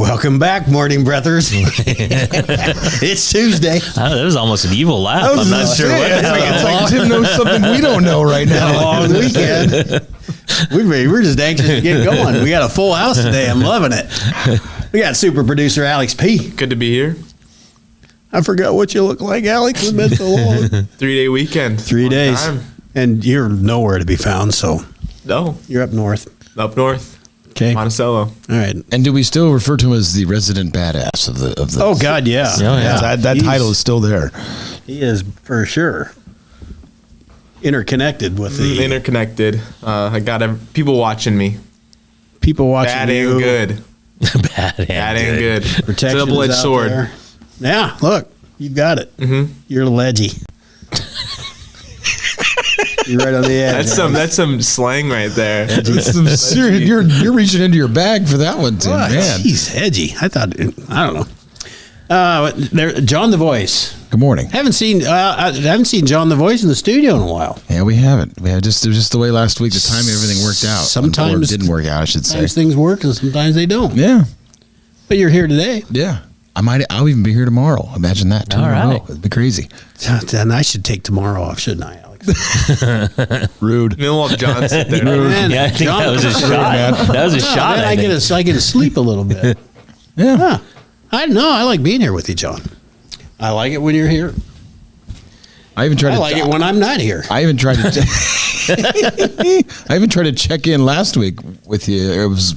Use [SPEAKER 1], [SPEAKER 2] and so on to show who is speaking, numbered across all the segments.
[SPEAKER 1] Welcome back, morning breathers. It's Tuesday.
[SPEAKER 2] That was almost an evil laugh. I'm not sure what the hell.
[SPEAKER 3] It's like Tim knows something we don't know right
[SPEAKER 1] A
[SPEAKER 3] now.
[SPEAKER 1] long weekend. We're just anxious to get going. We got a full house today. I'm loving it. We got super producer Alex P.
[SPEAKER 4] Good to be here.
[SPEAKER 1] I forgot what you look like, Alex. It's been so long.
[SPEAKER 4] 3-day weekend.
[SPEAKER 1] 3
[SPEAKER 4] Long
[SPEAKER 1] days.
[SPEAKER 4] time.
[SPEAKER 1] And you're nowhere to be found, so
[SPEAKER 4] No,
[SPEAKER 1] you're up north.
[SPEAKER 4] up north.
[SPEAKER 1] Okay. All
[SPEAKER 4] Monticello.
[SPEAKER 1] right.
[SPEAKER 3] And do we still refer to him as the resident badass of the?
[SPEAKER 1] Oh, God, yeah.
[SPEAKER 2] Yeah.
[SPEAKER 3] That title is still there.
[SPEAKER 1] He is for sure interconnected with the
[SPEAKER 4] Interconnected. I got people watching me.
[SPEAKER 1] people watching
[SPEAKER 4] Bad
[SPEAKER 1] you.
[SPEAKER 4] and good.
[SPEAKER 2] Bad
[SPEAKER 4] Bad and good.
[SPEAKER 1] Protection
[SPEAKER 4] Double-edged
[SPEAKER 1] is out
[SPEAKER 4] sword.
[SPEAKER 1] there. Yeah, look, you've got it. Mm-hmm. You're ledgy. You're right on the edge.
[SPEAKER 4] That's some slang right there.
[SPEAKER 3] It's some serious, you're reaching into your bag for that one, Tim.
[SPEAKER 1] Oh,
[SPEAKER 3] Man.
[SPEAKER 1] he's edgy. I don't know. John the Voice.
[SPEAKER 3] Good morning.
[SPEAKER 1] I haven't seen John the Voice in the studio in a while.
[SPEAKER 3] Yeah, we haven't. It was just the way last week. The timing, everything worked out.
[SPEAKER 1] Sometimes
[SPEAKER 3] Or it didn't work out. I should say.
[SPEAKER 1] Sometimes things work and sometimes they don't.
[SPEAKER 3] Yeah,
[SPEAKER 1] But you're here today.
[SPEAKER 3] yeah. I'll even be here tomorrow. Imagine that.
[SPEAKER 2] All right.
[SPEAKER 3] It'd be crazy.
[SPEAKER 1] Then I should take tomorrow off, shouldn't I, Alex?
[SPEAKER 3] Rude.
[SPEAKER 4] We'll have John sit there.
[SPEAKER 1] Man,
[SPEAKER 2] Yeah, I think
[SPEAKER 1] John-
[SPEAKER 2] that was a shot. That was a shot.
[SPEAKER 1] Man,
[SPEAKER 2] I think.
[SPEAKER 1] I get to sleep a little bit.
[SPEAKER 3] Yeah.
[SPEAKER 1] Huh. I like being here with you, John. I like it when you're here.
[SPEAKER 3] I even tried
[SPEAKER 1] I
[SPEAKER 3] to.
[SPEAKER 1] like it when I'm not here.
[SPEAKER 3] I even tried to. I even tried to check in last week with you. I was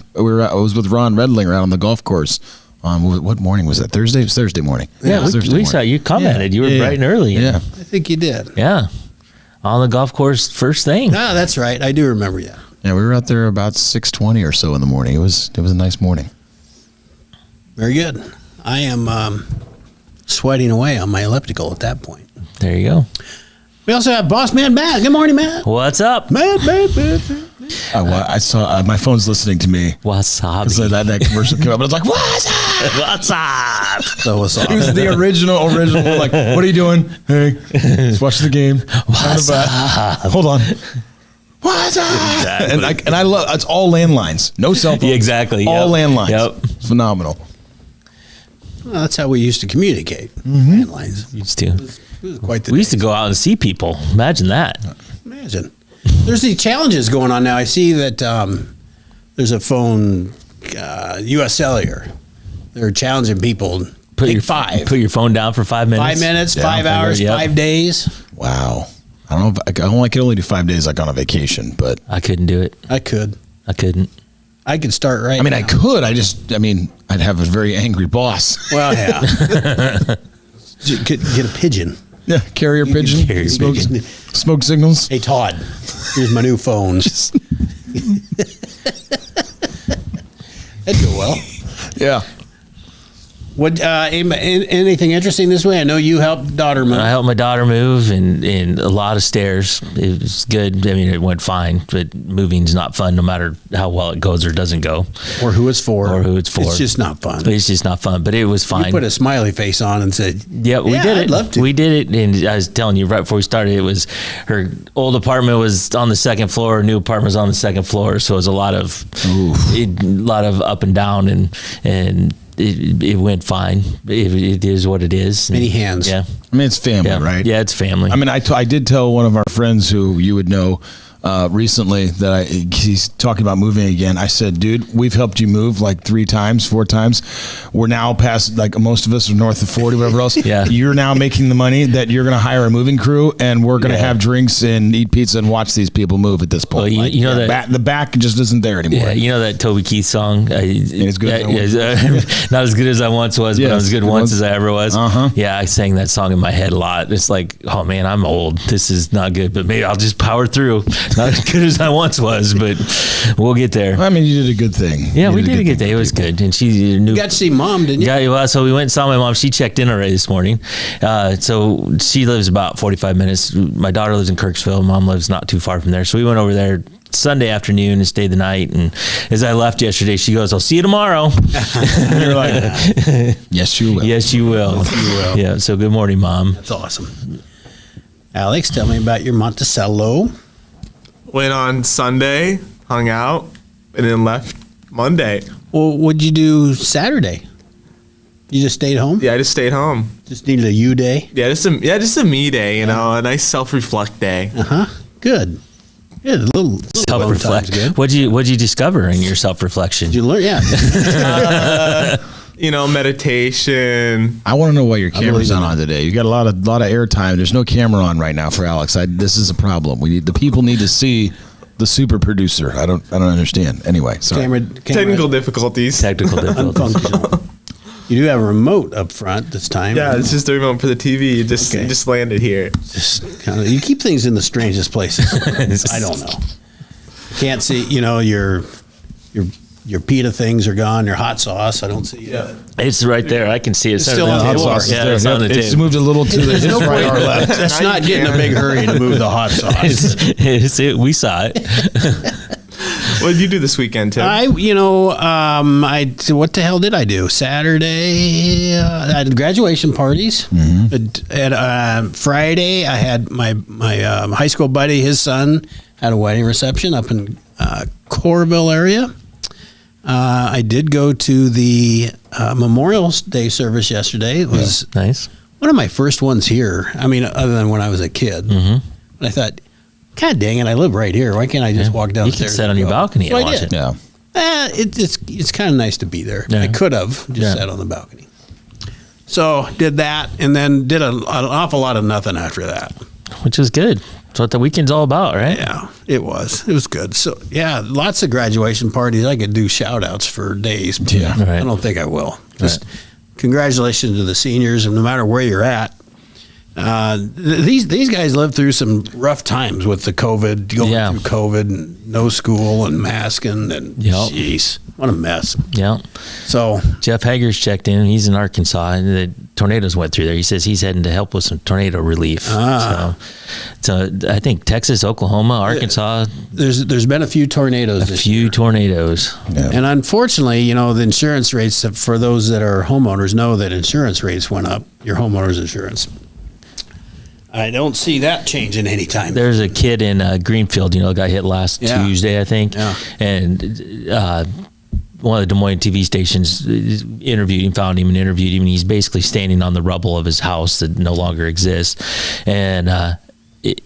[SPEAKER 3] with Ron Redling out on the golf course. What morning was that? Thursday. It was Thursday morning.
[SPEAKER 2] Yeah,
[SPEAKER 3] it was Thursday
[SPEAKER 2] we saw
[SPEAKER 3] morning.
[SPEAKER 2] you commented. You were
[SPEAKER 1] Yeah.
[SPEAKER 2] bright and early.
[SPEAKER 3] Yeah.
[SPEAKER 1] I think you did.
[SPEAKER 2] Yeah. On the golf course first thing.
[SPEAKER 1] Ah, that's right. I do remember you.
[SPEAKER 3] Yeah, we were out there about 6:20 or so in the morning. It was a nice morning.
[SPEAKER 1] Very good. I am sweating away on my elliptical at that point.
[SPEAKER 2] There you go.
[SPEAKER 1] We also have Boss Man Matt. Good morning, Matt.
[SPEAKER 2] What's up?
[SPEAKER 1] Matt.
[SPEAKER 3] I saw my phone's listening to me.
[SPEAKER 2] Wasabi.
[SPEAKER 3] So that commercial came up, and I was like, "What's up?"
[SPEAKER 2] What's up?
[SPEAKER 1] So what's up?
[SPEAKER 3] It was the original. Like, what are you doing? Hey, let's watch the game.
[SPEAKER 2] What's up?
[SPEAKER 3] Hold on. What's up?
[SPEAKER 2] Exactly.
[SPEAKER 3] And I love it's all landlines, no cell phones.
[SPEAKER 2] Yeah, exactly.
[SPEAKER 3] All
[SPEAKER 2] Yep.
[SPEAKER 3] landlines.
[SPEAKER 2] Yep.
[SPEAKER 3] It's phenomenal.
[SPEAKER 1] Well, that's how we used to communicate. Landlines.
[SPEAKER 2] Used to.
[SPEAKER 1] It was quite the
[SPEAKER 2] We used to go out and see people. Imagine that.
[SPEAKER 1] Imagine. There's these challenges going on now. I see that there's a phone, U.S. Cellular. They're challenging people. Pick five.
[SPEAKER 2] Put your phone down for 5 minutes.
[SPEAKER 1] 5 minutes,
[SPEAKER 3] Yeah,
[SPEAKER 1] 5 hours,
[SPEAKER 2] yep.
[SPEAKER 1] 5 days.
[SPEAKER 3] Wow. I don't know. I can only do 5 days like on a vacation, but
[SPEAKER 2] I couldn't do it.
[SPEAKER 1] I could.
[SPEAKER 2] I couldn't.
[SPEAKER 1] I could start right
[SPEAKER 3] I mean,
[SPEAKER 1] now.
[SPEAKER 3] I could. I'd have a very angry boss.
[SPEAKER 1] Well, yeah. Get a pigeon.
[SPEAKER 3] Yeah, carrier pigeon.
[SPEAKER 2] carrier
[SPEAKER 3] smoke,
[SPEAKER 2] pigeon.
[SPEAKER 3] smoke signals.
[SPEAKER 1] Hey, Todd, here's my new phone. That'd go well.
[SPEAKER 3] Yeah.
[SPEAKER 1] What anything interesting this way? I know you helped daughter move.
[SPEAKER 2] I helped my daughter move and a lot of stairs. It was good. I mean, it went fine, but moving's not fun no matter how well it goes or doesn't go.
[SPEAKER 1] Or who it's for. It's just not fun.
[SPEAKER 2] It's just not fun, but it was fine.
[SPEAKER 1] You put a smiley face on and said,
[SPEAKER 2] Yeah, we did it.
[SPEAKER 1] I'd love to.
[SPEAKER 2] We did it, and I was telling you right before we started, it was her old apartment was on the second floor, her new apartment was on the second floor, so it was a lot of up and down, and it went fine. It is what it is.
[SPEAKER 1] Many hands.
[SPEAKER 2] Yeah.
[SPEAKER 3] I mean, it's family,
[SPEAKER 2] Yeah.
[SPEAKER 3] right?
[SPEAKER 2] Yeah, it's family.
[SPEAKER 3] I mean, I did tell one of our friends who you would know recently that he's talking about moving again. I said, dude, we've helped you move like 3 times, 4 times. We're now past, like most of us are north of 40, whatever else.
[SPEAKER 2] Yeah.
[SPEAKER 3] You're now making the money that you're going to hire a moving crew, and we're going to have drinks and eat pizza and watch these people move at this point.
[SPEAKER 2] Well, you know that
[SPEAKER 3] the back just isn't there anymore.
[SPEAKER 2] Yeah, you know that Toby Keith song?
[SPEAKER 3] as good as I
[SPEAKER 2] Not as good as I once was, but
[SPEAKER 3] Yes,
[SPEAKER 2] I'm as good once as I ever was.
[SPEAKER 3] Uh-huh.
[SPEAKER 2] Yeah, I sang that song in my head a lot. It's like, oh man, I'm old. This is not good, but maybe I'll just power through. Not as good as I once was, but we'll get there.
[SPEAKER 3] I mean, you did a good thing.
[SPEAKER 2] Yeah,
[SPEAKER 3] You
[SPEAKER 2] we did a good
[SPEAKER 3] thing.
[SPEAKER 2] day. It was good. And she knew.
[SPEAKER 1] You got to see Mom, didn't you?
[SPEAKER 2] Yeah, well, so we went and saw my mom. She checked in already this morning. So she lives about 45 minutes. My daughter lives in Kirksville. Mom lives not too far from there. So we went over there Sunday afternoon and stayed the night. And as I left yesterday, she goes, I'll see you tomorrow.
[SPEAKER 3] You're like, yes, you will.
[SPEAKER 2] Yes, you will.
[SPEAKER 1] You will.
[SPEAKER 2] Yeah, so good morning, Mom.
[SPEAKER 1] That's awesome. Alex, tell me about your Monticello.
[SPEAKER 4] Went on Sunday, hung out, and then left Monday.
[SPEAKER 1] Well, what'd you do Saturday? You just stayed home?
[SPEAKER 4] Yeah, I just stayed home.
[SPEAKER 1] Just needed a you day?
[SPEAKER 4] Yeah, just a me day, a nice self-reflect day.
[SPEAKER 1] Uh-huh. Good. Yeah, a little alone time's
[SPEAKER 2] Self-reflect.
[SPEAKER 1] good.
[SPEAKER 2] What'd you discover in your self-reflection?
[SPEAKER 1] Did you learn? Yeah.
[SPEAKER 4] Meditation.
[SPEAKER 3] I want to know why your camera's
[SPEAKER 1] believe
[SPEAKER 3] not
[SPEAKER 1] in
[SPEAKER 3] on today. You got a lot of airtime. There's no camera on right now for Alex. This is a problem. The people need to see the super producer. I don't understand. Anyway, sorry.
[SPEAKER 1] Camera
[SPEAKER 4] Technical difficulties.
[SPEAKER 2] Technical difficulties.
[SPEAKER 1] unfunctional. You do have a remote up front this time.
[SPEAKER 4] Yeah, it's just the remote for the TV. It
[SPEAKER 1] Okay.
[SPEAKER 4] just landed here.
[SPEAKER 1] Just kind of, you keep things in the strangest places. I don't know. Can't see. Your pita things are gone. Your hot sauce, I don't see. Yeah.
[SPEAKER 2] It's right there. I can see it.
[SPEAKER 1] It's still on the
[SPEAKER 3] Hot
[SPEAKER 1] floor.
[SPEAKER 3] sauce is
[SPEAKER 2] Yeah,
[SPEAKER 3] there.
[SPEAKER 2] it's on the
[SPEAKER 3] It's
[SPEAKER 2] table.
[SPEAKER 3] moved a little to the
[SPEAKER 1] There's no
[SPEAKER 3] right
[SPEAKER 1] point.
[SPEAKER 3] or left.
[SPEAKER 1] Let's not get in a big hurry to move the hot sauce.
[SPEAKER 2] We saw it.
[SPEAKER 4] What did you do this weekend, Tim?
[SPEAKER 1] What the hell did I do? Saturday, I had graduation parties. And Friday, I had my high school buddy, his son, had a wedding reception up in Coralville area. I did go to the Memorial Day service yesterday. It was
[SPEAKER 2] Nice.
[SPEAKER 1] one of my first ones here. I mean, other than when I was a kid.
[SPEAKER 2] Mm-hmm.
[SPEAKER 1] But I thought, God dang it, I live right here. Why can't I just walk
[SPEAKER 2] You
[SPEAKER 1] downstairs?
[SPEAKER 2] can sit
[SPEAKER 1] and
[SPEAKER 2] on your
[SPEAKER 1] go?
[SPEAKER 2] balcony
[SPEAKER 1] So
[SPEAKER 2] and
[SPEAKER 1] I
[SPEAKER 2] watch
[SPEAKER 1] did.
[SPEAKER 2] it.
[SPEAKER 3] Yeah.
[SPEAKER 1] It's kind of nice to be there.
[SPEAKER 2] Yeah.
[SPEAKER 1] I could have just
[SPEAKER 2] Yeah.
[SPEAKER 1] sat on the balcony. So did that, and then did an awful lot of nothing after that.
[SPEAKER 2] Which is good. That's what the weekend's all about, right?
[SPEAKER 1] Yeah, it was. It was good. So yeah, lots of graduation parties. I could do shout outs for days. But
[SPEAKER 3] Yeah.
[SPEAKER 2] Right.
[SPEAKER 1] I don't think I will. Just congratulations to the seniors, and no matter where you're at. These guys lived through some rough times with the COVID, going
[SPEAKER 2] Yeah.
[SPEAKER 1] through COVID and no school and masking and
[SPEAKER 2] Yep.
[SPEAKER 1] jeez, what a mess.
[SPEAKER 2] Yeah.
[SPEAKER 1] So
[SPEAKER 2] Jeff Hager's checked in. He's in Arkansas, and the tornadoes went through there. He says he's heading to help with some tornado relief. So I think Texas, Oklahoma, Arkansas,
[SPEAKER 1] there's been a few tornadoes
[SPEAKER 2] a
[SPEAKER 1] this
[SPEAKER 2] few
[SPEAKER 1] year.
[SPEAKER 2] tornadoes.
[SPEAKER 3] Yeah.
[SPEAKER 1] And unfortunately, the insurance rates, for those that are homeowners, know that insurance rates went up, your homeowner's insurance. I don't see that changing anytime.
[SPEAKER 2] There's a kid in Greenfield, got hit last
[SPEAKER 1] Yeah.
[SPEAKER 2] Tuesday, I think.
[SPEAKER 1] Yeah.
[SPEAKER 2] And one of the Des Moines TV stations interviewed him, found him and interviewed him. And he's basically standing on the rubble of his house that no longer exists. And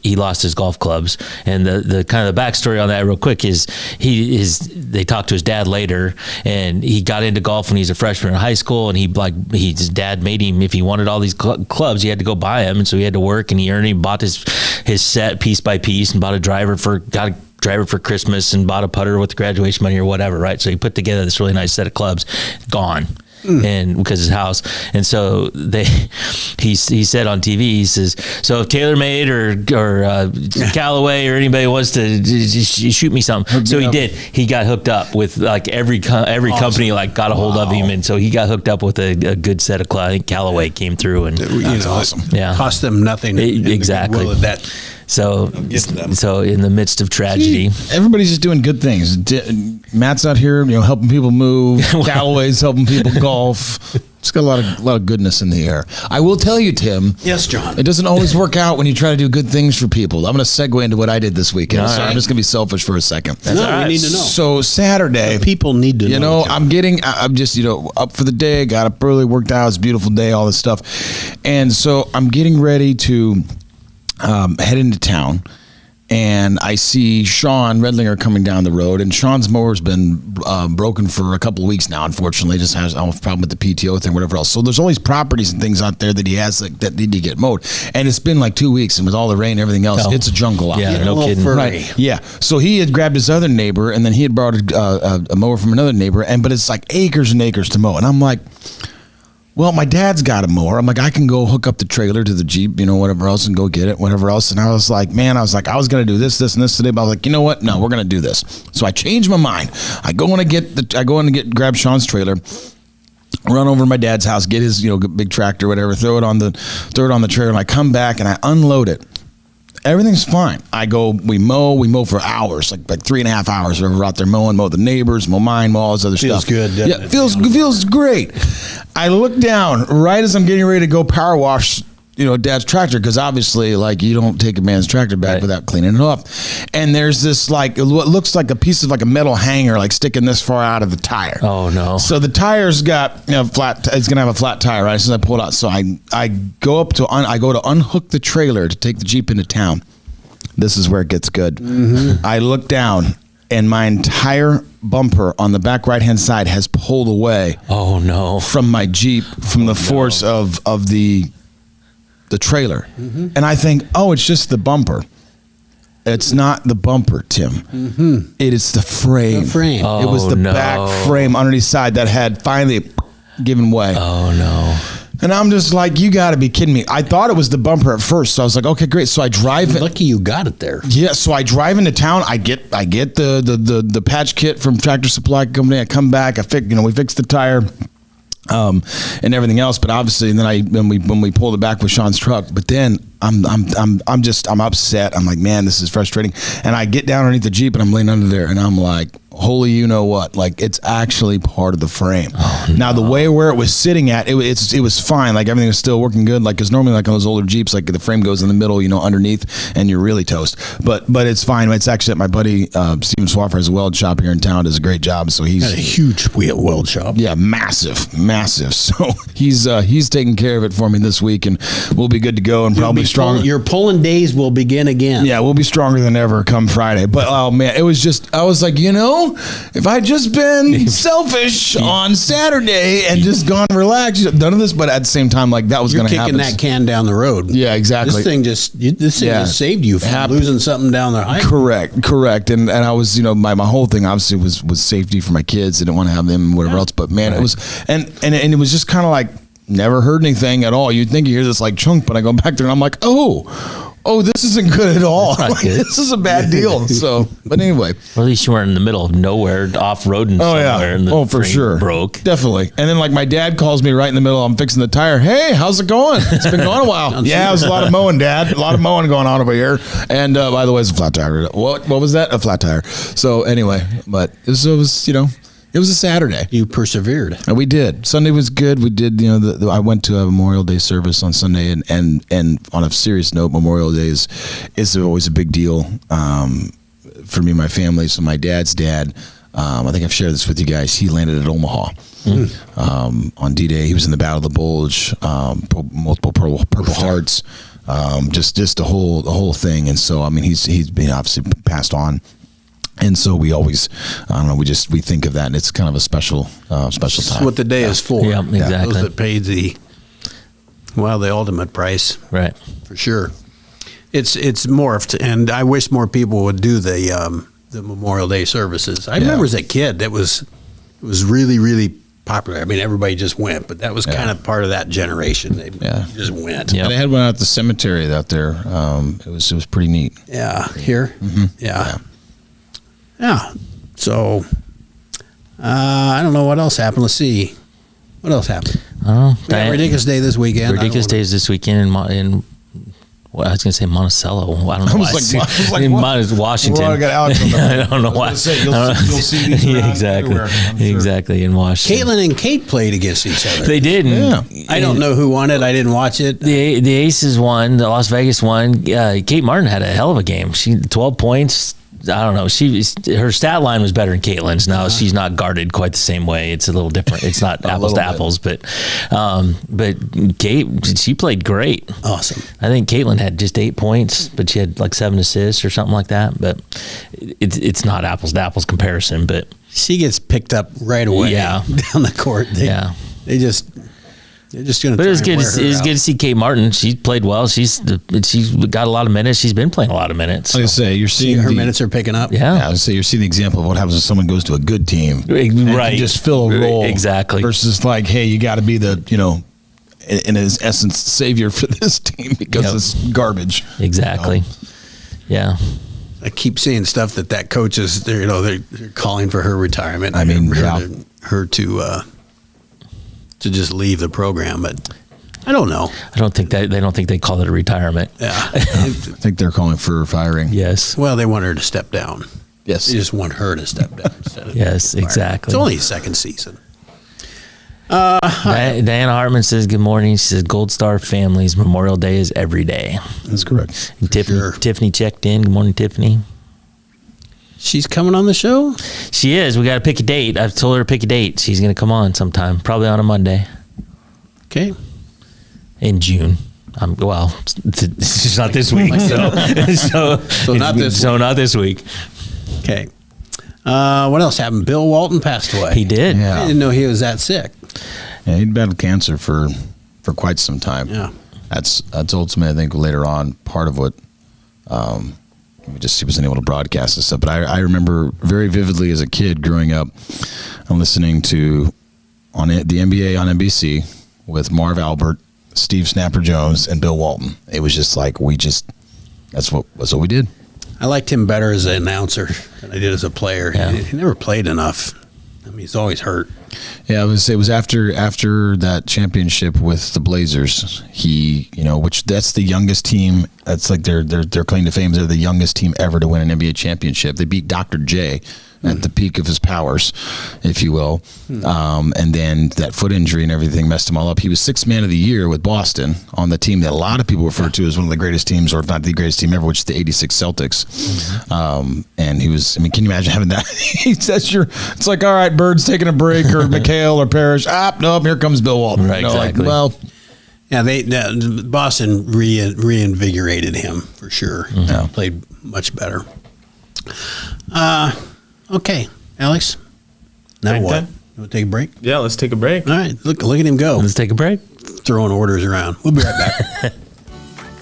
[SPEAKER 2] he lost his golf clubs. And the kind of the backstory on that real quick is they talked to his dad later, and he got into golf when he was a freshman in high school, and his dad made him, if he wanted all these clubs, he had to go buy them. And so he had to work, and he bought his set piece by piece, and got a driver for Christmas, and bought a putter with the graduation money or whatever, right? So he put together this really nice set of clubs, gone. And because his house, and so he said on TV, he says, so if TaylorMade or Callaway or anybody wants to shoot me something, so he did. He got hooked up with like every company got a hold of him, and so he got hooked up with a good set of clubs. I think Callaway came through, and
[SPEAKER 3] That's awesome.
[SPEAKER 2] yeah,
[SPEAKER 1] Cost them nothing. in the
[SPEAKER 2] exactly.
[SPEAKER 1] goodwill of that.
[SPEAKER 2] So
[SPEAKER 1] get to them.
[SPEAKER 2] so in the midst of tragedy,
[SPEAKER 3] Everybody's just doing good things. Matt's out here, helping people move. Callaway's helping people golf. It's got a lot of goodness in the air. I will tell you, Tim.
[SPEAKER 1] Yes, John.
[SPEAKER 3] It doesn't always work out when you try to do good things for people. I'm going to segue into what I did this weekend.
[SPEAKER 2] All
[SPEAKER 3] So
[SPEAKER 2] right.
[SPEAKER 3] I'm just going to be selfish for a second.
[SPEAKER 1] No,
[SPEAKER 2] all right.
[SPEAKER 1] we need to know.
[SPEAKER 3] So Saturday,
[SPEAKER 1] People need to know. John.
[SPEAKER 3] I'm just, up for the day, got up early, worked out. It's a beautiful day, all this stuff. And so I'm getting ready to head into town. And I see Sean Redlinger coming down the road, and Sean's mower's been broken for a couple of weeks now. Unfortunately, just has a problem with the PTO thing, whatever else. So there's all these properties and things out there that he has that need to get mowed, and it's been like 2 weeks, and with all the rain and everything else,
[SPEAKER 2] Oh.
[SPEAKER 3] it's a jungle out
[SPEAKER 2] Yeah,
[SPEAKER 3] there.
[SPEAKER 2] no
[SPEAKER 1] a little
[SPEAKER 2] kidding.
[SPEAKER 1] furry.
[SPEAKER 3] Right. Yeah. So he had grabbed his other neighbor, and then he had borrowed a mower from another neighbor, but it's like acres and acres to mow, and I'm like, well, my dad's got a mower. I'm like, I can go hook up the trailer to the Jeep, whatever else, and go get it, whatever else. And I was like, I was going to do this, and this today, but I was like, you know what? No, we're going to do this. So I changed my mind. I go in to grab Sean's trailer, run over to my dad's house, get his, big tractor, whatever, throw it on the trailer, and I come back and I unload it. Everything's fine. We mow for hours, like 3.5 hours. We're out there mow the neighbors, mow mine, mow all this other
[SPEAKER 1] Feels
[SPEAKER 3] stuff.
[SPEAKER 1] good, doesn't
[SPEAKER 3] Yeah,
[SPEAKER 1] it?
[SPEAKER 3] feels great. I look down right as I'm getting ready to go power wash Dad's tractor, because obviously, like, you don't take a man's tractor back
[SPEAKER 2] Right.
[SPEAKER 3] without cleaning it up. And there's this, like, what looks like a piece of like a metal hanger, like sticking this far out of the tire.
[SPEAKER 2] Oh no.
[SPEAKER 3] So the tire's got flat. It's gonna have a flat tire, right? So I pull it out. So I go up to I go to unhook the trailer to take the Jeep into town. This is where it gets good. I look down, and my entire bumper on the back right hand side has pulled away
[SPEAKER 2] Oh no.
[SPEAKER 3] from my Jeep from the force of the trailer. And I think, oh, it's just the bumper. It's not the bumper, Tim. It is the frame.
[SPEAKER 1] The frame.
[SPEAKER 3] It was
[SPEAKER 2] Oh,
[SPEAKER 3] the
[SPEAKER 2] no.
[SPEAKER 3] back frame underneath side that had finally given way.
[SPEAKER 2] Oh no.
[SPEAKER 3] And I'm just like, you got to be kidding me. I thought it was the bumper at first. So I was like, okay, great. So I drive it.
[SPEAKER 1] Lucky you got it there.
[SPEAKER 3] Yeah, so I drive into town. I get the patch kit from Tractor Supply Company. I come back. We fix the tire, and everything else. But obviously, and then when we pulled it back with Sean's truck. But then I'm upset. I'm like, man, this is frustrating. And I get down underneath the Jeep, and I'm laying under there, and I'm like, holy, you know what? Like, it's actually part of the frame. Now the way where it was sitting at, it was fine. Like, everything was still working good. Like, because normally, like on those older Jeeps, like the frame goes in the middle, underneath, and you're really toast. But it's fine. It's actually at my buddy Steven Swaffer has a weld shop here in town. Does a great job. So he's
[SPEAKER 1] Got a huge weld shop.
[SPEAKER 3] yeah, massive. So he's taking care of it for me this week, and we'll be good to go and probably stronger.
[SPEAKER 1] Your pulling days will begin again.
[SPEAKER 3] Yeah, we'll be stronger than ever come Friday. But oh man, it was just, I was like, if I'd just been selfish on Saturday and just gone relaxed, none of this, but at the same time, like, that was
[SPEAKER 1] You're
[SPEAKER 3] going to
[SPEAKER 1] kicking
[SPEAKER 3] happen.
[SPEAKER 1] that can down the road.
[SPEAKER 3] Yeah, exactly.
[SPEAKER 1] This thing
[SPEAKER 3] Yeah.
[SPEAKER 1] just saved you from losing something down the highway.
[SPEAKER 3] Correct. And I was, my whole thing obviously was safety for my kids. I didn't want to have them, whatever else. But man, it was, and it was just kind of like, never heard anything at all. You'd think you hear this like chunk, but I go back there and I'm like, oh, this isn't good at all.
[SPEAKER 2] Not
[SPEAKER 3] Like,
[SPEAKER 2] good.
[SPEAKER 3] this is a bad deal. So, but anyway.
[SPEAKER 2] Or at least you weren't in the middle of nowhere, off-roading
[SPEAKER 3] Oh
[SPEAKER 2] somewhere.
[SPEAKER 3] yeah.
[SPEAKER 2] And the
[SPEAKER 3] Oh, for
[SPEAKER 2] frame
[SPEAKER 3] sure.
[SPEAKER 2] broke.
[SPEAKER 3] Definitely. And then like my dad calls me right in the middle. I'm fixing the tire. Hey, how's it going? It's been going a while. Yeah, it was a lot of mowing, Dad. A lot of mowing going on over here. And by the way, it's a flat tire. What was that? A flat tire. So anyway, but it was it was a Saturday.
[SPEAKER 1] You persevered.
[SPEAKER 3] And we did. Sunday was good. We did, I went to a Memorial Day service on Sunday, and on a serious note, Memorial Day is always a big deal for me and my family. So my dad's dad, I think I've shared this with you guys. He landed at Omaha on D-Day. He was in the Battle of the Bulge, multiple Purple Hearts, just the whole thing. And so, I mean, he's been obviously passed on. And so we always, we think of that, and it's kind of a special time.
[SPEAKER 1] That's what the day is for.
[SPEAKER 2] Yeah, exactly.
[SPEAKER 1] Those that paid the ultimate price,
[SPEAKER 2] Right.
[SPEAKER 1] for sure. It's morphed, and I wish more people would do the Memorial Day services. I remember as a kid, it was really, really popular. I mean, everybody just went, but that was kind of part of that generation. They just went.
[SPEAKER 2] Yeah.
[SPEAKER 3] And they had one out at the cemetery out there. It was pretty neat.
[SPEAKER 1] Yeah, here. Yeah. So, I don't know what else happened. Let's see. What else happened?
[SPEAKER 2] Oh,
[SPEAKER 1] We got Ridiculous Day this weekend.
[SPEAKER 2] Ridiculous Days this weekend in well, I was going to say Monticello. I don't know why. Washington.
[SPEAKER 3] Well, I got Alex on the
[SPEAKER 2] I don't know why.
[SPEAKER 3] I was gonna say, you'll see these around
[SPEAKER 2] exactly.
[SPEAKER 3] everywhere, I'm sure.
[SPEAKER 2] Exactly, in Washington.
[SPEAKER 1] Caitlin and Kate played against each other.
[SPEAKER 2] They did.
[SPEAKER 3] Yeah.
[SPEAKER 1] I don't know who won it. I didn't watch it.
[SPEAKER 2] The Aces won. The Las Vegas won. Kate Martin had a hell of a game. She 12 points. I don't know. Her stat line was better than Caitlin's. Now she's not guarded quite the same way. It's a little different. It's not apples to apples, but Kate, she played great.
[SPEAKER 1] Awesome.
[SPEAKER 2] I think Caitlin had just 8 points, but she had like 7 assists or something like that. But it's not apples to apples comparison. But
[SPEAKER 1] She gets picked up right away.
[SPEAKER 2] Yeah.
[SPEAKER 1] Down the court. They're just going to.
[SPEAKER 2] But it was good. It was good to see Kate Martin. She played well. She's got a lot of minutes. She's been playing a lot of minutes.
[SPEAKER 3] Like I say, you're seeing
[SPEAKER 1] Her minutes are picking up.
[SPEAKER 2] Yeah.
[SPEAKER 3] I would say you're seeing the example of what happens when someone goes to a good team, and
[SPEAKER 2] Right.
[SPEAKER 3] can just fill a role
[SPEAKER 2] Exactly.
[SPEAKER 3] Versus like, hey, you got to be the in his essence savior for this team because it's garbage.
[SPEAKER 2] Exactly. Yeah.
[SPEAKER 1] I keep seeing stuff that coach is. They're calling for her retirement.
[SPEAKER 3] I mean,
[SPEAKER 1] her to just leave the program, but I don't know.
[SPEAKER 2] I don't think they don't think they call it a retirement.
[SPEAKER 1] Yeah.
[SPEAKER 3] I think they're calling for firing.
[SPEAKER 2] Yes.
[SPEAKER 1] Well, they want her to step down.
[SPEAKER 3] Yes.
[SPEAKER 1] They just want her to step down instead of
[SPEAKER 2] Yes,
[SPEAKER 1] firing.
[SPEAKER 2] exactly.
[SPEAKER 1] It's only his second season.
[SPEAKER 2] Diana Hartman says good morning. She says Gold Star families Memorial Day is every day.
[SPEAKER 3] That's correct.
[SPEAKER 2] And Tiffany checked in. Good morning, Tiffany.
[SPEAKER 1] She's coming on the show?
[SPEAKER 2] She is. We got to pick a date. I've told her to pick a date. She's going to come on sometime, probably on a Monday
[SPEAKER 1] Okay.
[SPEAKER 2] in June. Well, it's not this week. So
[SPEAKER 1] not this
[SPEAKER 2] So not this week.
[SPEAKER 1] Okay. What else happened? Bill Walton passed away.
[SPEAKER 2] He did.
[SPEAKER 3] Yeah.
[SPEAKER 1] I didn't know he was that sick.
[SPEAKER 3] Yeah, he'd battled cancer for quite some time.
[SPEAKER 1] Yeah.
[SPEAKER 3] That's ultimately, I think, later on part of what he wasn't able to broadcast and stuff. But I remember very vividly as a kid growing up and listening to the NBA on NBC with Marv Albert, Steve Snapper Jones, and Bill Walton. It was just like that's what we did.
[SPEAKER 1] I liked him better as an announcer than I did as a player.
[SPEAKER 2] Yeah.
[SPEAKER 1] He never played enough. I mean, he's always hurt.
[SPEAKER 3] Yeah, it was after that championship with the Blazers. Which that's the youngest team. That's like their claim to fame. They're the youngest team ever to win an NBA championship. They beat Dr. J at the peak of his powers, if you will. And then that foot injury and everything messed him all up. He was sixth man of the year with Boston on the team that a lot of people refer to as one of the greatest teams, or if not the greatest team ever, which is the '86 Celtics. And he was. I mean, can you imagine having that? It's like, all right, Bird's taking a break, or McHale or Parrish. Nope, here comes Bill Walton.
[SPEAKER 2] Right, exactly.
[SPEAKER 1] Yeah, Boston reinvigorated him for sure.
[SPEAKER 3] Yeah.
[SPEAKER 1] Played much better. Okay, Alex. Now
[SPEAKER 4] Break
[SPEAKER 1] what?
[SPEAKER 4] time?
[SPEAKER 1] You want to take a break?
[SPEAKER 4] Yeah, let's take a break.
[SPEAKER 1] All right, look at him go.
[SPEAKER 2] Let's take a break.
[SPEAKER 1] Throwing orders around. We'll be right back.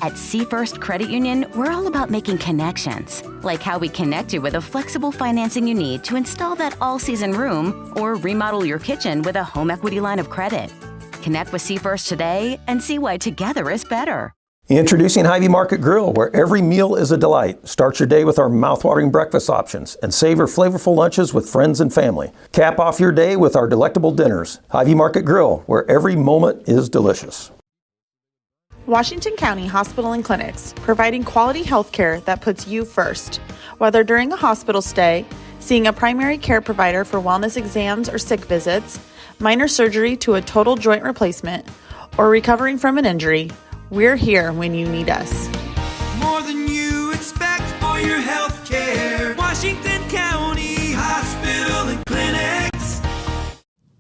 [SPEAKER 5] At Seafirst Credit Union, we're all about making connections, like how we connect you with a flexible financing you need to install that all-season room or remodel your kitchen with a home equity line of credit. Connect with Seafirst today and see why together is better.
[SPEAKER 6] Introducing Hy-Vee Market Grill, where every meal is a delight. Start your day with our mouthwatering breakfast options and savor flavorful lunches with friends and family. Cap off your day with our delectable dinners. Hy-Vee Market Grill, where every moment is delicious.
[SPEAKER 7] Washington County Hospital and Clinics, providing quality health care that puts you first. Whether during a hospital stay, seeing a primary care provider for wellness exams or sick visits, minor surgery to a total joint replacement, or recovering from an injury, we're here when you need us.
[SPEAKER 8] More than you expect for your health care. Washington County Hospital and Clinics.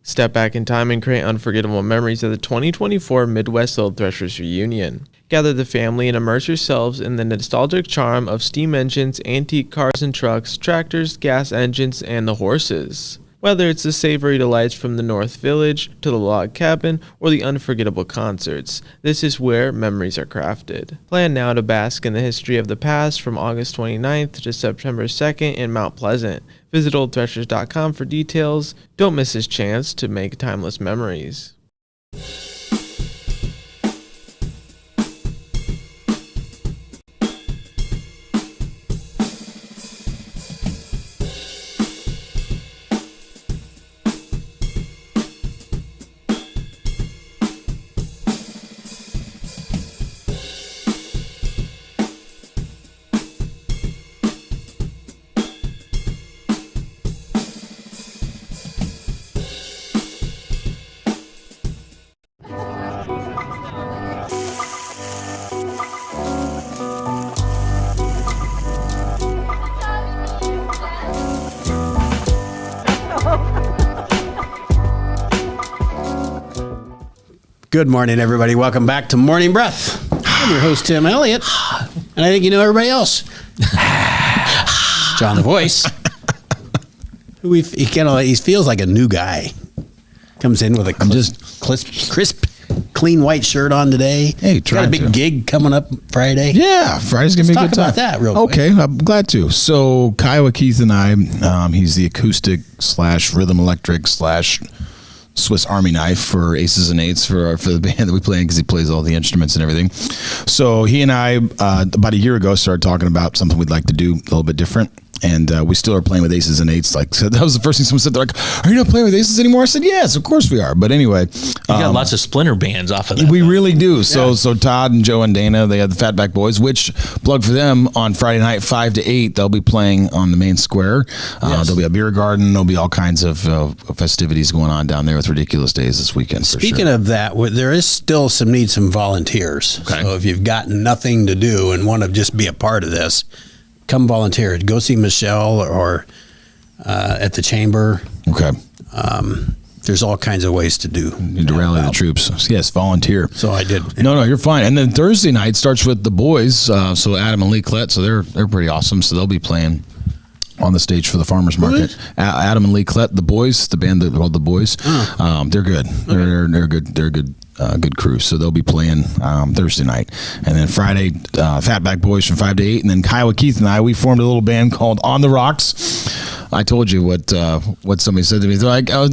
[SPEAKER 4] Step back in time and create unforgettable memories of the 2024 Midwest Old Threshers reunion. Gather the family and immerse yourselves in the nostalgic charm of steam engines, antique cars and trucks, tractors, gas engines, and the horses. Whether it's the savory delights from the North Village, to the log cabin, or the unforgettable concerts, this is where memories are crafted. Plan now to bask in the history of the past from August 29th to September 2nd in Mount Pleasant. Visit oldthreshers.com for details. Don't miss this chance to make timeless memories.
[SPEAKER 1] Good morning, everybody. Welcome back to Morning Breath. I'm your host, Tim Elliott, and I think you know everybody else. John the Voice. He feels like a new guy. Comes in with a crisp, clean white shirt on today.
[SPEAKER 3] Hey,
[SPEAKER 1] got a big gig coming up Friday.
[SPEAKER 3] Yeah, Friday's gonna be a good time.
[SPEAKER 1] Talk about that real quick.
[SPEAKER 3] Okay, I'm glad to. So Kiowa Keith and I, he's the acoustic / rhythm electric / Swiss Army knife for Aces and Eights for the band that we play in, because he plays all the instruments and everything. So he and I, about a year ago, started talking about something we'd like to do a little bit different. and we still are playing with aces and eights. Like, so that was the first thing someone said. They're like, "Are you not playing with aces anymore?" I said, "Yes, of course we are." But anyway,
[SPEAKER 2] You got lots of splinter bands off of that.
[SPEAKER 3] we really do. So Todd and Joe and Dana, they have the Fatback Boys, which plug for them on Friday night, 5 to 8. They'll be playing on the main square. There'll be a beer garden. There'll be all kinds of festivities going on down there with Ridiculous Days this weekend.
[SPEAKER 1] Speaking of that, there is still need some volunteers.
[SPEAKER 3] Okay.
[SPEAKER 1] So if you've got nothing to do and want to just be a part of this, come volunteer. Go see Michelle or at the chamber.
[SPEAKER 3] Okay.
[SPEAKER 1] There's all kinds of ways to do.
[SPEAKER 3] Need to rally the troops. So yes, volunteer.
[SPEAKER 1] So I did.
[SPEAKER 3] No, you're fine. And then Thursday night starts with the boys. So Adam and Lee Klett. So they're pretty awesome. So they'll be playing on the stage for the farmers market. Adam and Lee Klett, the boys, the band called the Boys. They're good. They're good. They're good. Good crew. So they'll be playing Thursday night, and then Friday, Fatback Boys from 5 to 8, and then Kyle, Keith, and we formed a little band called On the Rocks. I told you what somebody said to me. They're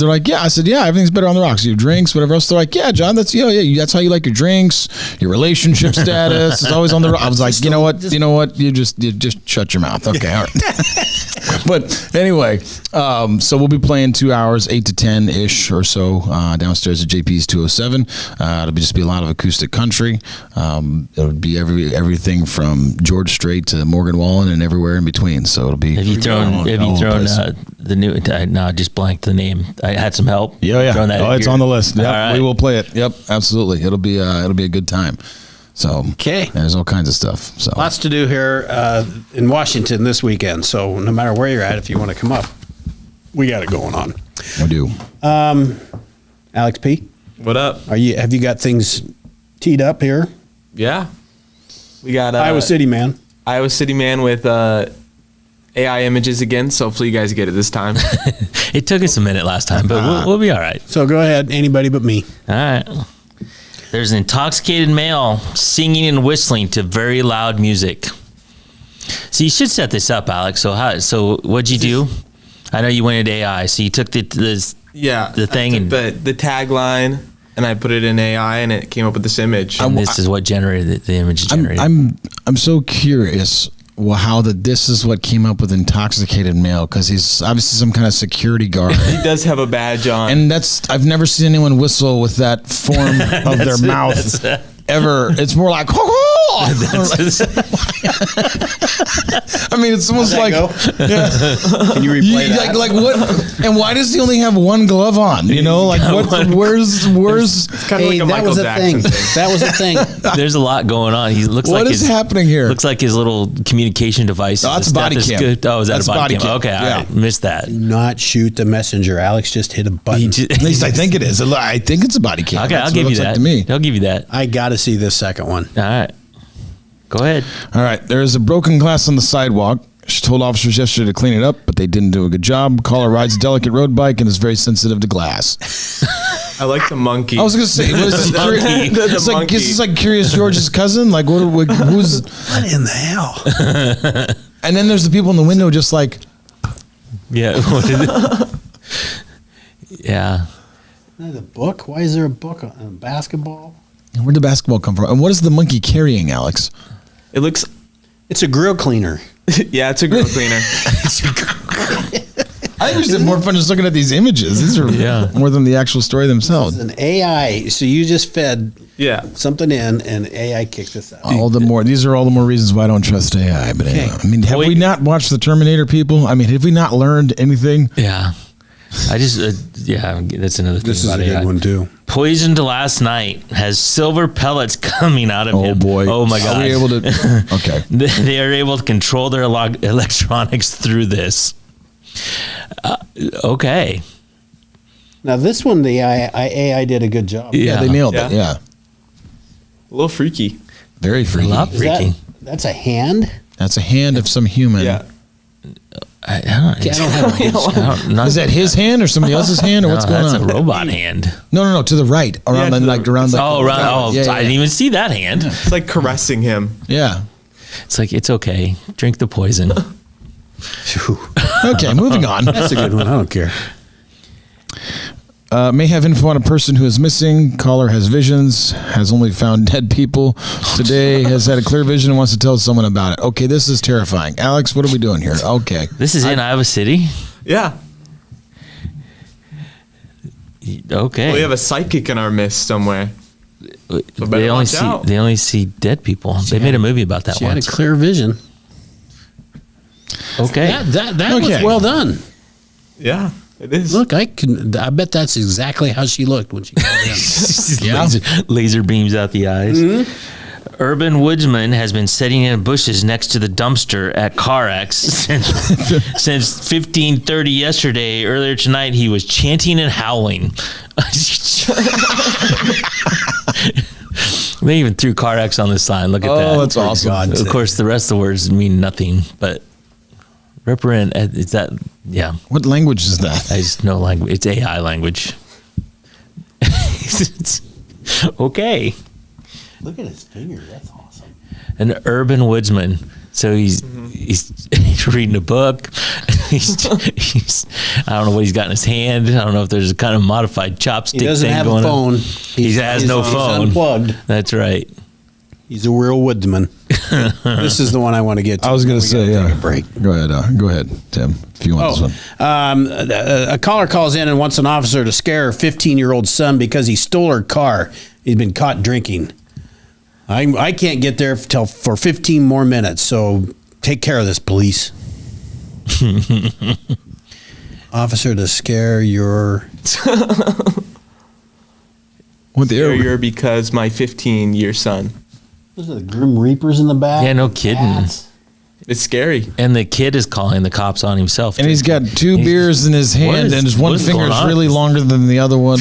[SPEAKER 3] like, yeah. I said, yeah, everything's better on the rocks. You have drinks, whatever else. They're like, yeah, John, that's that's how you like your drinks, your relationship status. It's always on the rocks. I was like, you know what, you just shut your mouth. Okay, all right. But anyway, so we'll be playing 2 hours, 8 to 10 ish or so downstairs at JP's 207. It'll just be a lot of acoustic country. It'll be everything from George Strait to Morgan Wallen and everywhere in between. So it'll be.
[SPEAKER 2] Have you thrown the new? No, I just blanked the name. I had some help.
[SPEAKER 3] Yeah. It's on the list. Yep,
[SPEAKER 2] right.
[SPEAKER 3] We will play it. Yep, absolutely. It'll be a good time. So
[SPEAKER 1] Okay.
[SPEAKER 3] There's all kinds of stuff. So
[SPEAKER 1] Lots to do here in Washington this weekend. So no matter where you're at, if you want to come up, we got it going on.
[SPEAKER 3] we do.
[SPEAKER 1] Alex P.,
[SPEAKER 4] What up?
[SPEAKER 1] have you got things teed up here?
[SPEAKER 4] Yeah. We got
[SPEAKER 1] Iowa City man.
[SPEAKER 4] Iowa City man with AI images again, so hopefully you guys get it this time.
[SPEAKER 2] It took us a minute last time, but we'll be all right.
[SPEAKER 1] So go ahead, anybody but me.
[SPEAKER 2] All right. There's an intoxicated male singing and whistling to very loud music. So you should set this up, Alex. So what'd you do? I know you went into AI. So you took the thing
[SPEAKER 4] I
[SPEAKER 2] and
[SPEAKER 4] took the tagline, and I put it in AI, and it came up with this image.
[SPEAKER 2] this is what generated the image generated.
[SPEAKER 3] I'm so curious how this is what came up with intoxicated male, because he's obviously some kind of security guard.
[SPEAKER 4] He does have a badge on.
[SPEAKER 3] And I've never seen anyone whistle with that form of their mouth ever. It's more like, I mean, it's almost like,
[SPEAKER 1] Can you replay that?
[SPEAKER 3] like what? And why does he only have one glove on? Like what? Where's?
[SPEAKER 4] kind of like a Michael Jackson thing.
[SPEAKER 1] That was a thing.
[SPEAKER 2] There's a lot going on. He looks
[SPEAKER 3] What
[SPEAKER 2] like
[SPEAKER 3] is happening here?
[SPEAKER 2] Looks like his little communication device.
[SPEAKER 3] That's a body cam.
[SPEAKER 2] Good. Oh, is that
[SPEAKER 3] That's
[SPEAKER 2] a body cam?
[SPEAKER 3] cam.
[SPEAKER 2] Okay, all
[SPEAKER 3] Yeah.
[SPEAKER 2] right. Missed that.
[SPEAKER 1] Not shoot the messenger. Alex just hit a button.
[SPEAKER 3] At least I think it is. I think it's a body cam.
[SPEAKER 2] Okay,
[SPEAKER 3] That's
[SPEAKER 2] I'll
[SPEAKER 3] what
[SPEAKER 2] give
[SPEAKER 3] it
[SPEAKER 2] you
[SPEAKER 3] looks
[SPEAKER 2] that.
[SPEAKER 3] like to me.
[SPEAKER 2] I'll give you that.
[SPEAKER 1] I got to see this second one.
[SPEAKER 2] All right. Go ahead.
[SPEAKER 3] All right. There is a broken glass on the sidewalk. She told officers yesterday to clean it up, but they didn't do a good job. Caller rides a delicate road bike and is very sensitive to glass.
[SPEAKER 4] I like the monkey.
[SPEAKER 3] I was going to say, what is this? It's like,
[SPEAKER 4] monkey.
[SPEAKER 3] is this like Curious George's cousin? Like, who's?
[SPEAKER 1] What in the hell?
[SPEAKER 3] And then there's the people in the window just like,
[SPEAKER 2] Yeah. Yeah.
[SPEAKER 1] The book? Why is there a book on basketball?
[SPEAKER 3] where'd the basketball come from? And what is the monkey carrying, Alex?
[SPEAKER 4] It looks.
[SPEAKER 1] It's a grill cleaner.
[SPEAKER 4] Yeah, it's a grill cleaner.
[SPEAKER 3] I think it's more fun just looking at these images. These are more than the actual story themselves.
[SPEAKER 1] It's an AI. So you just fed something in, and AI kicked us out.
[SPEAKER 3] These are all the more reasons why I don't trust AI. But anyway, I mean, have we not watched the Terminator, people? I mean, have we not learned anything?
[SPEAKER 2] Yeah. I just, that's another thing.
[SPEAKER 1] This is
[SPEAKER 2] about
[SPEAKER 1] a good
[SPEAKER 2] AI.
[SPEAKER 1] one, too.
[SPEAKER 2] Poisoned last night has silver pellets coming out of him.
[SPEAKER 3] Oh, boy.
[SPEAKER 2] Oh, my God.
[SPEAKER 3] Are we able to? Okay.
[SPEAKER 2] They are able to control their electronics through this. Okay.
[SPEAKER 1] Now, this one, the AI did a good job.
[SPEAKER 3] Yeah, they nailed it. Yeah.
[SPEAKER 4] A little freaky.
[SPEAKER 3] Very freaky.
[SPEAKER 2] A lot freaky.
[SPEAKER 1] That's a hand?
[SPEAKER 3] That's a hand of some human.
[SPEAKER 4] Yeah.
[SPEAKER 2] I don't have a
[SPEAKER 3] Is that his hand or somebody else's hand, or what's going
[SPEAKER 2] that's
[SPEAKER 3] on?
[SPEAKER 2] a robot hand.
[SPEAKER 3] No, to the right, around around the.
[SPEAKER 2] Oh, right. Oh,
[SPEAKER 3] Yeah,
[SPEAKER 2] I didn't even see that hand.
[SPEAKER 4] It's like caressing him.
[SPEAKER 3] Yeah.
[SPEAKER 2] It's like, it's okay. Drink the poison.
[SPEAKER 3] Okay, moving on.
[SPEAKER 1] That's a good one. I don't care.
[SPEAKER 3] May have info on a person who is missing. Caller has visions, has only found dead people today, has had a clear vision and wants to tell someone about it. Okay, this is terrifying. Alex, what are we doing here? Okay.
[SPEAKER 2] This is in Iowa City?
[SPEAKER 9] Yeah.
[SPEAKER 2] Okay.
[SPEAKER 9] We have a psychic in our midst somewhere. So
[SPEAKER 2] they
[SPEAKER 9] better
[SPEAKER 2] only
[SPEAKER 9] watch out.
[SPEAKER 2] see dead people. They made a movie about that
[SPEAKER 1] She had a
[SPEAKER 2] once.
[SPEAKER 1] clear vision.
[SPEAKER 2] Okay.
[SPEAKER 1] That was
[SPEAKER 3] Okay.
[SPEAKER 1] well done.
[SPEAKER 9] Yeah, it is.
[SPEAKER 1] Look, I bet that's exactly how she looked when she called in.
[SPEAKER 2] Laser beams out the eyes. Urban Woodsman has been sitting in bushes next to the dumpster at CarX since 15:30 yesterday. Earlier tonight, he was chanting and howling. They even threw CarX on the sign. Look at that.
[SPEAKER 3] Oh, that's awesome.
[SPEAKER 2] Of course, the rest of the words mean nothing, but reprint, is that, yeah.
[SPEAKER 3] What language is that?
[SPEAKER 2] I just know language. It's AI language. Okay.
[SPEAKER 1] Look at his finger. That's awesome.
[SPEAKER 2] An urban woodsman. So he's reading a book. He's I don't know what he's got in his hand. I don't know if there's a kind of modified chopstick
[SPEAKER 1] He doesn't
[SPEAKER 2] thing
[SPEAKER 1] have
[SPEAKER 2] going
[SPEAKER 1] a
[SPEAKER 2] on.
[SPEAKER 1] phone.
[SPEAKER 2] He has no phone.
[SPEAKER 1] He's unplugged.
[SPEAKER 2] That's right.
[SPEAKER 1] He's a real woodsman. This is the one I want to get to.
[SPEAKER 3] I was going to say, yeah.
[SPEAKER 1] Take a break.
[SPEAKER 3] Go ahead, Tim, if you want this one.
[SPEAKER 1] A caller calls in and wants an officer to scare her 15-year-old son because he stole her car. He's been caught drinking. I can't get there for 15 more minutes, so take care of this, police. Officer to scare your...
[SPEAKER 3] What the
[SPEAKER 9] You're because my 15-year son.
[SPEAKER 1] Those are the Grim Reapers in the back.
[SPEAKER 2] Yeah, no kidding.
[SPEAKER 9] It's scary.
[SPEAKER 2] And the kid is calling the cops on himself.
[SPEAKER 3] And he's got two beers in his hand, and his one finger is really longer than the other one.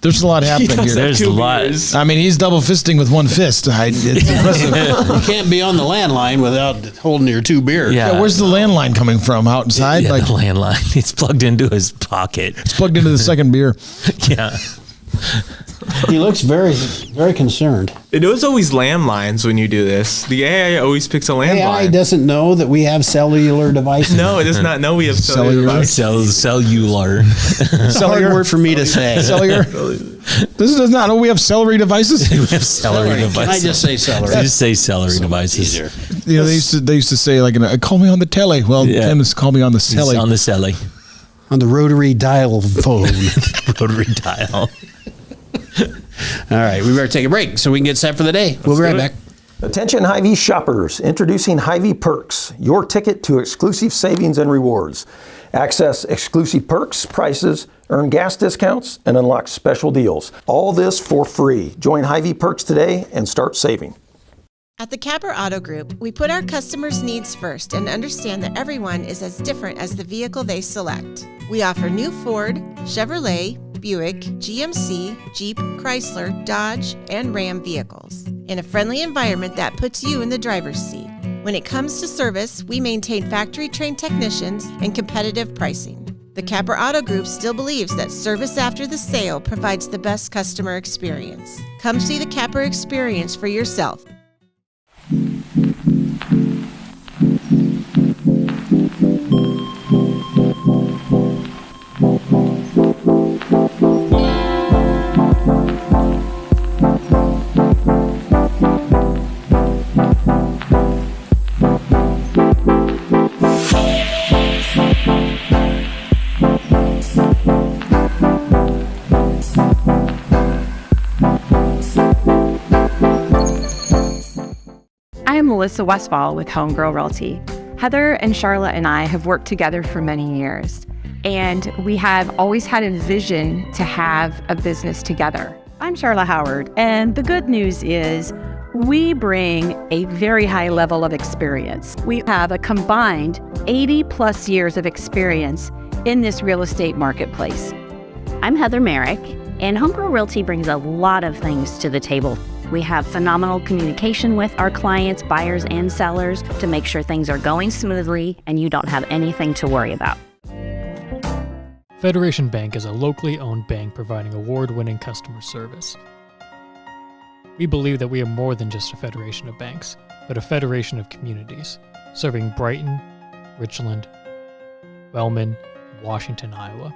[SPEAKER 3] There's a lot happening here.
[SPEAKER 2] There's a lot.
[SPEAKER 3] I mean, he's double fisting with one fist. It's impressive.
[SPEAKER 1] You can't be on the landline without holding your two beers.
[SPEAKER 3] Yeah, where's the landline coming from? Outside?
[SPEAKER 2] Yeah,
[SPEAKER 3] Like
[SPEAKER 2] the landline. It's plugged into his pocket.
[SPEAKER 3] it's plugged into the second beer.
[SPEAKER 2] Yeah.
[SPEAKER 1] He looks very, very concerned.
[SPEAKER 9] It was always landlines when you do this. The AI always picks a landline.
[SPEAKER 1] AI doesn't know that we have cellular devices.
[SPEAKER 9] No, it does not know we have cellular devices.
[SPEAKER 2] Cellular.
[SPEAKER 1] It's a hard word for me to say.
[SPEAKER 3] Cellular. This does not know we have celery devices.
[SPEAKER 2] We have celery devices.
[SPEAKER 1] Can I just say celery?
[SPEAKER 2] Just say celery devices.
[SPEAKER 1] Easier.
[SPEAKER 3] You know, they used to say like, call me on the telly. Well,
[SPEAKER 2] Yeah.
[SPEAKER 3] Tim is call me on the
[SPEAKER 2] It's
[SPEAKER 3] celly.
[SPEAKER 2] on the celly.
[SPEAKER 1] On the rotary dial phone.
[SPEAKER 2] Rotary dial.
[SPEAKER 1] All right, we better take a break so we can get set for the day. We'll be right back.
[SPEAKER 6] Attention Hy-Vee shoppers, introducing Hy-Vee Perks, your ticket to exclusive savings and rewards. Access exclusive perks, prices, earn gas discounts, and unlock special deals. All this for free. Join Hy-Vee Perks today and start saving.
[SPEAKER 10] At the Capper Auto Group, we put our customers' needs first and understand that everyone is as different as the vehicle they select. We offer new Ford, Chevrolet, Buick, GMC, Jeep, Chrysler, Dodge, and Ram vehicles in a friendly environment that puts you in the driver's seat. When it comes to service, we maintain factory-trained technicians and competitive pricing. The Capper Auto Group still believes that service after the sale provides the best customer experience. Come see the Capper experience for yourself.
[SPEAKER 11] I am Melissa Westfall with Homegirl Realty. Heather and Charlotte and I have worked together for many years, and we have always had a vision to have a business together.
[SPEAKER 12] I'm Charlotte Howard, and the good news is we bring a very high level of experience. We have a combined 80 plus years of experience in this real estate marketplace.
[SPEAKER 13] I'm Heather Merrick, and Homegirl Realty brings a lot of things to the table. We have phenomenal communication with our clients, buyers, and sellers to make sure things are going smoothly and you don't have anything to worry about.
[SPEAKER 14] Federation Bank is a locally owned bank providing award-winning customer service. We believe that we are more than just a federation of banks, but a federation of communities, serving Brighton, Richland, Wellman, and Washington, Iowa.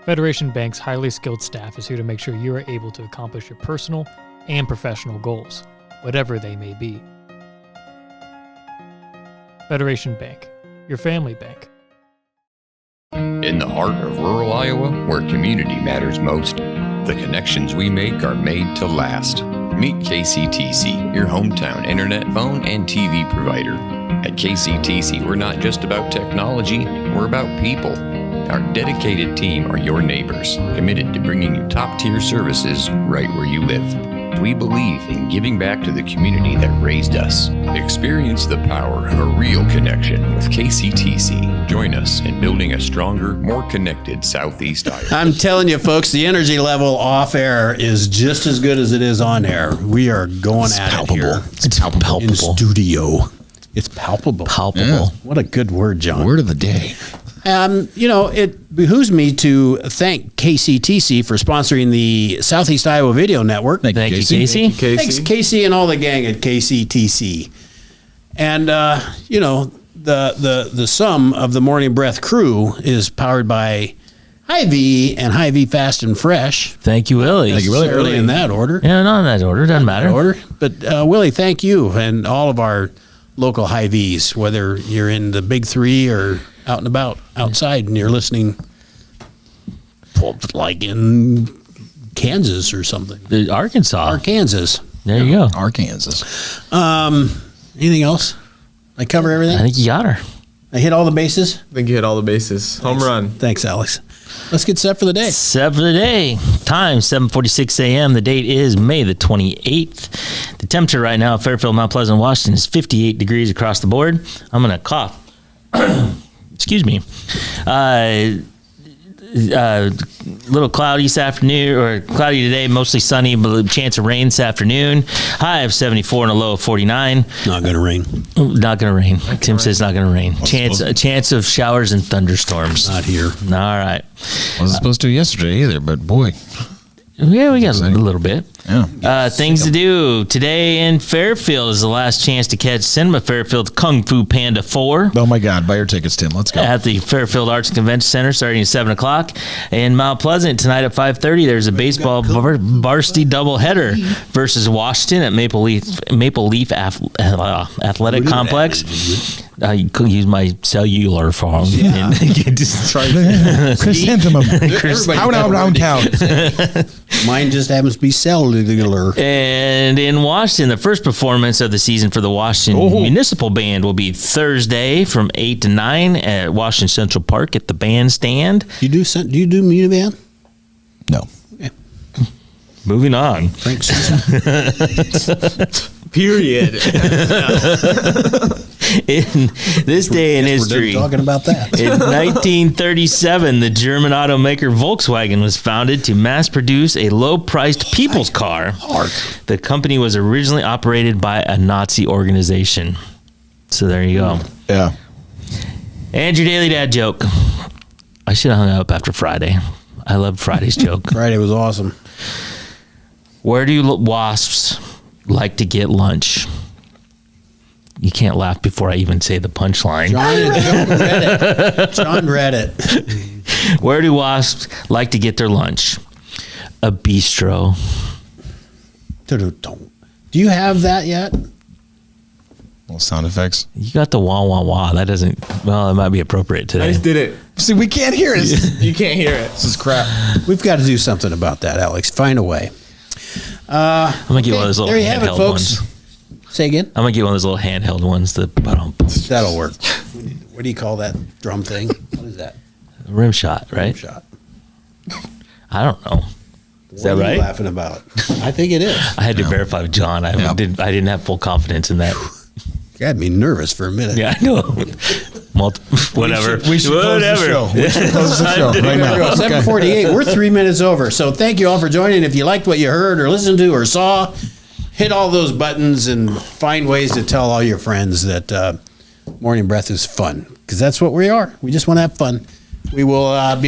[SPEAKER 14] Federation Bank's highly skilled staff is here to make sure you are able to accomplish your personal and professional goals, whatever they may be. Federation Bank, your family bank.
[SPEAKER 15] In the heart of rural Iowa, where community matters most, the connections we make are made to last. Meet KCTC, your hometown internet, phone, and TV provider. At KCTC, we're not just about technology, we're about people. Our dedicated team are your neighbors, committed to bringing you top-tier services right where you live. We believe in giving back to the community that raised us. Experience the power of a real connection with KCTC. Join us in building a stronger, more connected Southeast Iowa.
[SPEAKER 1] I'm telling you, folks, the energy level off air is just as good as it is on air. We are going at it here.
[SPEAKER 3] It's palpable.
[SPEAKER 1] In studio. It's palpable.
[SPEAKER 2] Palpable.
[SPEAKER 1] What a good word, John.
[SPEAKER 3] Word of the day.
[SPEAKER 1] It behooves me to thank KCTC for sponsoring the Southeast Iowa Video Network.
[SPEAKER 2] Thank you, Casey.
[SPEAKER 1] Thanks, Casey, and all the gang at KCTC. And the sum of the Morning Breath crew is powered by Hy-Vee and Hy-Vee Fast and Fresh.
[SPEAKER 2] Thank you, Willie.
[SPEAKER 1] Thank you, Willie. Early in that order.
[SPEAKER 2] Yeah, not in that order. Doesn't matter.
[SPEAKER 1] But Willie, thank you and all of our local Hy-Vees, whether you're in the big three or out and about outside and you're listening like in Kansas or something.
[SPEAKER 2] Arkansas. There you go.
[SPEAKER 3] Arkansas.
[SPEAKER 1] Anything else? I cover everything?
[SPEAKER 2] I think you got her.
[SPEAKER 1] I hit all the bases?
[SPEAKER 4] I think you hit all the bases. Home run.
[SPEAKER 1] Thanks, Alex. Let's get set for the day.
[SPEAKER 2] Set for the day. Time, 7:46 a.m. The date is May the 28th. The temperature right now at Fairfield, Mount Pleasant, Washington is 58 degrees across the board. I'm going to cough. Excuse me. Little cloudy this afternoon, or cloudy today, mostly sunny, but chance of rain this afternoon. High of 74 and a low of 49.
[SPEAKER 1] Not going to rain.
[SPEAKER 2] Not going to rain. Tim says not going to rain. Chance of showers and thunderstorms.
[SPEAKER 1] Not here.
[SPEAKER 2] All right.
[SPEAKER 3] Wasn't supposed to yesterday either, but boy.
[SPEAKER 2] Yeah, we got a little bit.
[SPEAKER 3] Yeah.
[SPEAKER 2] Things to do. Today in Fairfield is the last chance to catch Cinema Fairfield's Kung Fu Panda 4.
[SPEAKER 3] Oh, my God. Buy your tickets, Tim. Let's go.
[SPEAKER 2] At the Fairfield Arts and Convention Center starting at 7 o'clock. In Mount Pleasant tonight at 5:30, there's a baseball varsity doubleheader versus Washington at Maple Leaf Athletic Complex. You could use my cellular phone.
[SPEAKER 3] Yeah. Chrysanthemum. Out around town.
[SPEAKER 1] Mine just happens to be cellular.
[SPEAKER 2] And in Washington, the first performance of the season for the Washington Municipal Band will be Thursday from 8 to 9 at Washington Central Park at the bandstand.
[SPEAKER 1] Do you do Muniband?
[SPEAKER 3] No.
[SPEAKER 1] Yeah.
[SPEAKER 2] Moving on.
[SPEAKER 1] Thanks.
[SPEAKER 4] Period.
[SPEAKER 2] In this day in history,
[SPEAKER 1] we're talking about that.
[SPEAKER 2] In 1937, the German automaker Volkswagen was founded to mass produce a low-priced people's car. The company was originally operated by a Nazi organization. So there you go.
[SPEAKER 3] Yeah.
[SPEAKER 2] And your daily dad joke. I should have hung up after Friday. I loved Friday's joke.
[SPEAKER 1] Friday was awesome.
[SPEAKER 2] Where do wasps like to get lunch? You can't laugh before I even say the punchline.
[SPEAKER 1] John read it.
[SPEAKER 2] Where do wasps like to get their lunch? A bistro.
[SPEAKER 1] Do you have that yet?
[SPEAKER 3] Little sound effects.
[SPEAKER 2] You got the wah wah wah. That doesn't. Well, it might be appropriate today.
[SPEAKER 4] I just did it.
[SPEAKER 3] See, we can't hear it.
[SPEAKER 4] You can't hear it.
[SPEAKER 3] This is crap.
[SPEAKER 1] We've got to do something about that, Alex. Find a way.
[SPEAKER 2] I'm gonna get one of those little
[SPEAKER 1] there you have it,
[SPEAKER 2] handheld
[SPEAKER 1] folks.
[SPEAKER 2] ones.
[SPEAKER 1] Say again.
[SPEAKER 2] I'm gonna get one of those little handheld ones.
[SPEAKER 1] That'll work. What do you call that drum thing? What is that?
[SPEAKER 2] Rim shot, right?
[SPEAKER 1] Rim shot.
[SPEAKER 2] I don't know. Is that
[SPEAKER 1] What are
[SPEAKER 2] right?
[SPEAKER 1] you laughing about? I think it is.
[SPEAKER 2] I had to verify with John. I didn't have full confidence in that.
[SPEAKER 1] You had me nervous for a minute.
[SPEAKER 2] Yeah, I know. Whatever.
[SPEAKER 3] We should close the show. We should close the show right now.
[SPEAKER 1] 7:48. We're 3 minutes over. So thank you all for joining. If you liked what you heard or listened to or saw, hit all those buttons and find ways to tell all your friends that Morning Breath is fun, because that's what we are. We just want to have fun. We will be back.